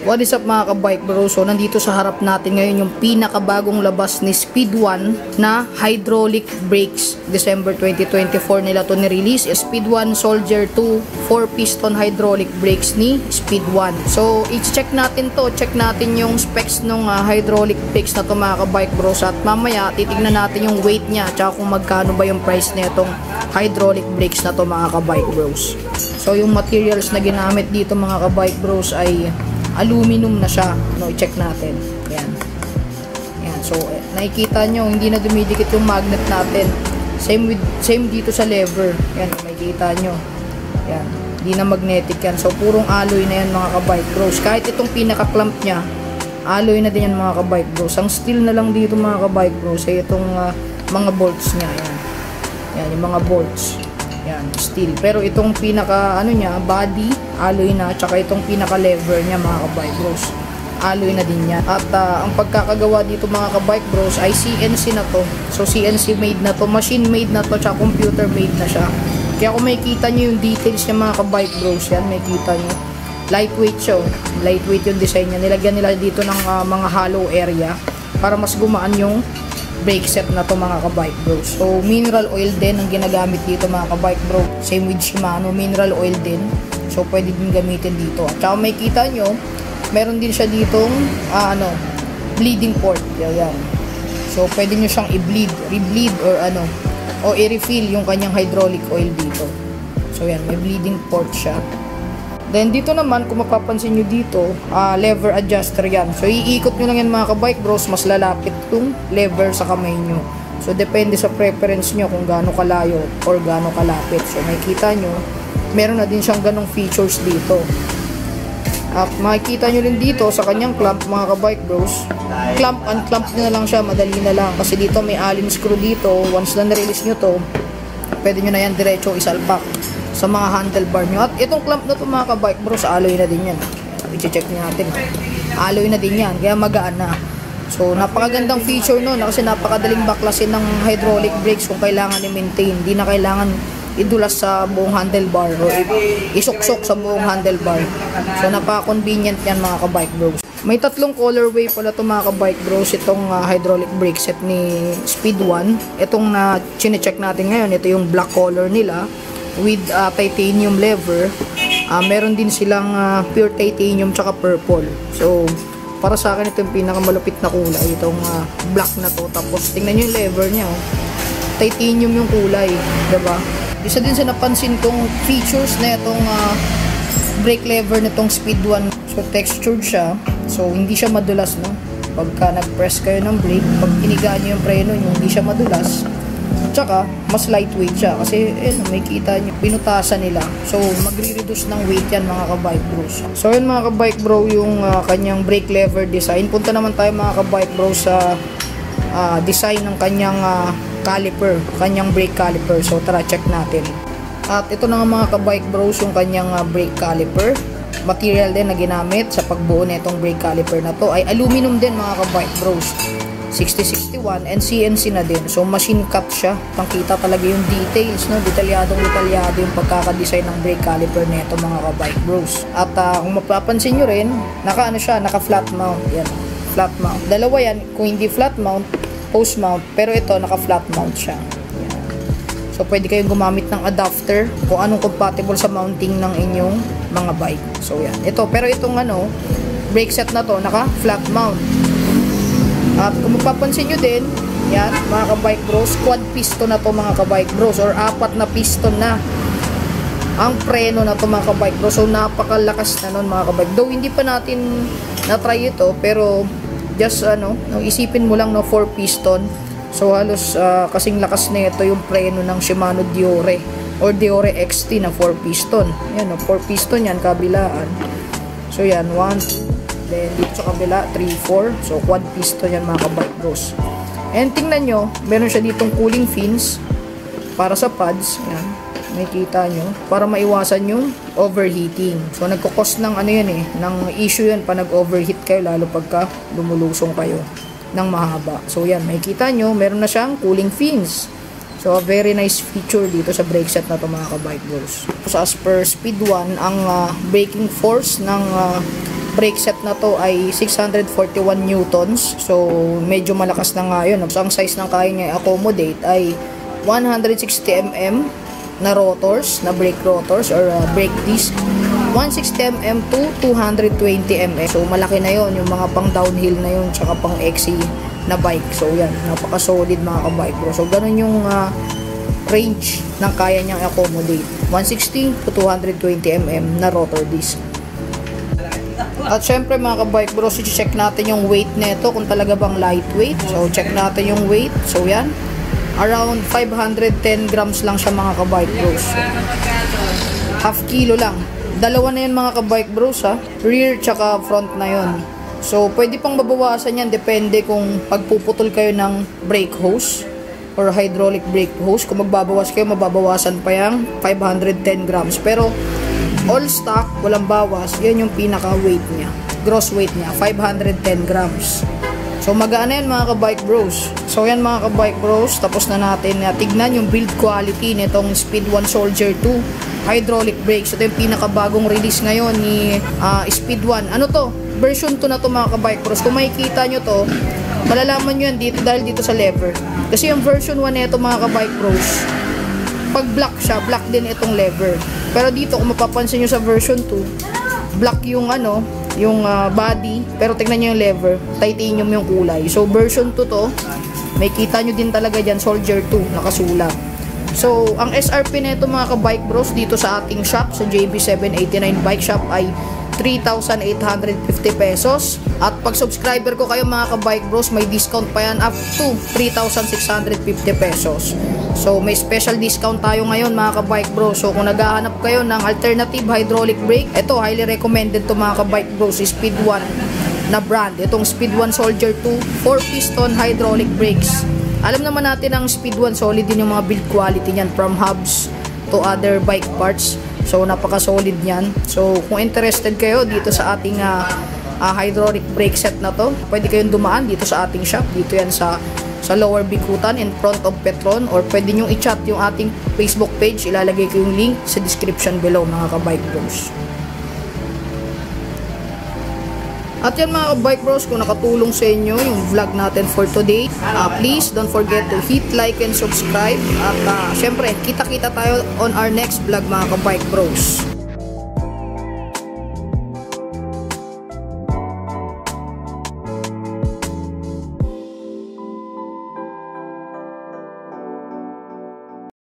What is up mga ka-bike bro? So nandito sa harap natin ngayon yung pinakabagong labas ni Speed 1 na hydraulic brakes. December 2024 nila to ni-release. Speed 1 Soldier 2 4-piston hydraulic brakes ni Speed 1. So i-check natin to. Check natin yung specs ng hydraulic brakes na to mga ka-bike bros. At mamaya titignan natin yung weight niya tsaka kung magkano ba yung price na itong hydraulic brakes na to mga ka-bike bros. So yung materials na ginamit dito mga ka-bike bros ay aluminum na siya. No, i-check natin. Yan. Yan. So, nakikita nyo, hindi na dumidikit yung magnet natin. Same dito sa lever. Yan, makikita nyo. Yan. Hindi na magnetic yan. So, purong alloy na yan mga ka-bike bros. Kahit itong pinaka-clamp niya, alloy na din yan mga ka-bike bros. Ang steel na lang dito mga ka-bike bros ay itong mga bolts niya. Yan. Yan, yung mga bolts. Yan, steel. Pero itong pinaka niya, body, alloy na, tsaka itong pinaka lever niya mga ka-bike bros, alloy na din yan. At ang pagkakagawa dito mga ka-bike bros ay CNC na to. So CNC made na to, machine made na to, tsaka computer made na siya. Kaya kung makikita nyo yung details niya mga ka-bike bros, yan, makikita nyo. Lightweight siya. Lightweight yung design niya. Nilagyan nila dito ng mga hollow area para mas gumaan yung brake set na to mga ka-bike bro. So mineral oil din ang ginagamit dito mga ka-bike bro. Same with Shimano, mineral oil din. So pwede din gamitin dito. At saka may kita nyo, meron din siya ditong bleeding port. Yan. So pwede nyo siyang i-bleed, re-bleed o i-refill yung kanyang hydraulic oil dito. So yan, may bleeding port siya. Then dito naman, kung mapapansin nyo dito, lever adjuster yan. So iikot nyo lang yan mga ka-bike bros, mas lalapit yung lever sa kamay nyo. So depende sa preference nyo kung gaano kalayo or gaano kalapit. So makikita nyo, meron na din siyang ganong features dito. At makikita nyo rin dito sa kanyang clamp mga ka-bike bros, clamp and clamp nyo na lang siya, madali na lang. Kasi dito may allen screw dito, once na na-release nyo to, pwede nyo na yan diretso isalpak sa mga handlebar nyo. At itong clamp na to mga ka-bike bros, alloy na din yan. I-check nyo natin. Alloy na din yan, kaya magaan na. So napakagandang feature no, kasi napakadaling baklasin ng hydraulic brakes kung kailangan i-maintain. Hindi na kailangan idulas sa buong handlebar o isuksok sa buong handlebar. So napaka-convenient yan mga ka-bike bros. May tatlong colorway pala ito mga ka-bike bros, itong hydraulic brake set ni Speed 1. Itong chine-check natin ngayon, ito yung black color nila with titanium lever. Meron din silang pure titanium tsaka purple. So para sa akin ito yung pinakamalupit na kulay, itong black na to. Tapos tingnan nyo yung lever nya, titanium yung kulay, diba? Isa din sa napansin kong features na itong brake lever nitong Speed 1. So textured siya, so hindi siya madulas no. Pagka nag-press kayo ng brake, pag inigaan nyo yung preno nyo, hindi siya madulas. Tsaka, mas lightweight siya. Kasi, may kita nyo, pinutasan nila. So, magre-reduce ng weight yan mga ka-bike bros. So, yun mga ka-bike bro, yung kanyang brake lever design. Punta naman tayo mga ka-bike bro sa design ng kanyang caliper, kanyang brake caliper. So, tara, check natin. At ito na nga mga ka-bike bros, yung kanyang brake caliper. Material din na ginamit sa pagbuo na itong brake caliper na to ay aluminum din mga ka-bike bros. 6061 and CNC na din. So machine cut siya. Pangkita talaga yung details, no? Detalyado yung pagkaka-design ng brake caliper nito mga ka-bike bros. At kung mapapansin nyo rin, naka flat mount. Yan, flat mount. Dalawa yan, kung hindi flat mount, post mount, pero ito naka flat mount siya. Yan. So pwede kayong gumamit ng adapter kung anong compatible sa mounting ng inyong mga bike. So yan. Ito, pero itong brake set na to, naka flat mount. At kung mapapansin nyo din, yan, mga ka-bike bros, quad piston na to mga ka-bike bros, or 4 na piston na ang preno na to mga ka-bike bros. So napakalakas na nun mga ka-bike. Though hindi pa natin na-try ito, pero just isipin mo lang 4 piston. So halos kasing lakas na ito yung preno ng Shimano Deore or Deore XT na 4 piston. Yan, 4 piston yan, kabilaan. So yan, 1, 2, then dito sa kabila 3, 4. So quad piston yan mga ka-bike bros. And tingnan nyo, meron siya ditong cooling fins para sa pads. Yan, makikita nyo, para maiwasan yung overheating. So nagkukos ng ng issue yan pa nag-overheat kayo, lalo pagka lumulusong kayo ng mahaba. So yan, makikita nyo, meron na siyang cooling fins. So a very nice feature dito sa brake set na to mga ka-bike bros. So as per Speed 1, ang braking force ng brake set na to ay 641 newtons. So, medyo malakas na nga yun. So, ang size ng kaya niya accommodate ay 160 mm na rotors, na brake rotors or brake disc. 160 mm to 220 mm. So, malaki na yon yung mga pang downhill na yun, tsaka pang XC na bike. So, yan. Napaka-solid mga ka-bike bro. So, ganun yung range ng kaya niyang accommodate. 160 to 220 mm na rotor disc. At syempre mga ka-bike bros, check natin yung weight nito kung talaga bang lightweight. So, check natin yung weight. So, yan. Around 510 grams lang siya mga ka-bike bros. Half kilo lang. Dalawa na yun mga ka-bike bros ha. Rear tsaka front na yun. So, pwede pang mabawasan yan. Depende kung pagpuputol kayo ng brake hose or hydraulic brake hose. Kung magbabawas kayo, mababawasan pa yung 510 grams. Pero, all stock, walang bawas. Yan yung pinaka-weight niya. Gross weight niya, 510 grams. So, magaan na yan mga ka-bike bros. So, yan mga ka-bike bros. Tapos na natin tignan yung build quality nitong Speed 1 Soldier 2 hydraulic brakes. Ito yung pinakabagong release ngayon ni Speed 1. Ano to? Version 2 na to mga ka-bike bros. Kung makikita nyo to, malalaman nyo yan dito, dahil dito sa lever. Kasi yung version 1 nito mga ka-bike bros, pag black siya, black din itong lever. Pero dito, kung mapapansin nyo sa version 2, black yung yung body, pero tingnan nyo yung lever, titanium yung kulay. So, version 2 to, may kita nyo din talaga dyan, Soldier 2, nakasulat. So, ang SRP nito mga ka-bike bros, dito sa ating shop, sa JB789 Bike Shop ay 3,850 pesos. At pag subscriber ko kayo mga ka-bike bros, may discount pa yan up to 3,650 pesos. So, may special discount tayo ngayon mga ka-bike bros. So, kung naghahanap kayo ng alternative hydraulic brake, ito, highly recommended to mga ka-bike bros, Speed 1 na brand. Itong Speed 1 Soldier 2 4-piston hydraulic brakes. Alam naman natin ang Speed 1, solid din yung mga build quality niyan from hubs to other bike parts. So, napaka-solid niyan. So, kung interested kayo dito sa ating hydraulic brake set na to, pwede kayong dumaan dito sa ating shop. Dito yan sa Lower Bicutan in front of Petron, or pwede nyo i-chat yung ating Facebook page. Ilalagay ko yung link sa description below mga ka-bike bros. At yan mga ka-bike bros, kung nakatulong sa inyo yung vlog natin for today, please don't forget to hit like and subscribe. At syempre, kita-kita tayo on our next vlog mga ka-bike bros.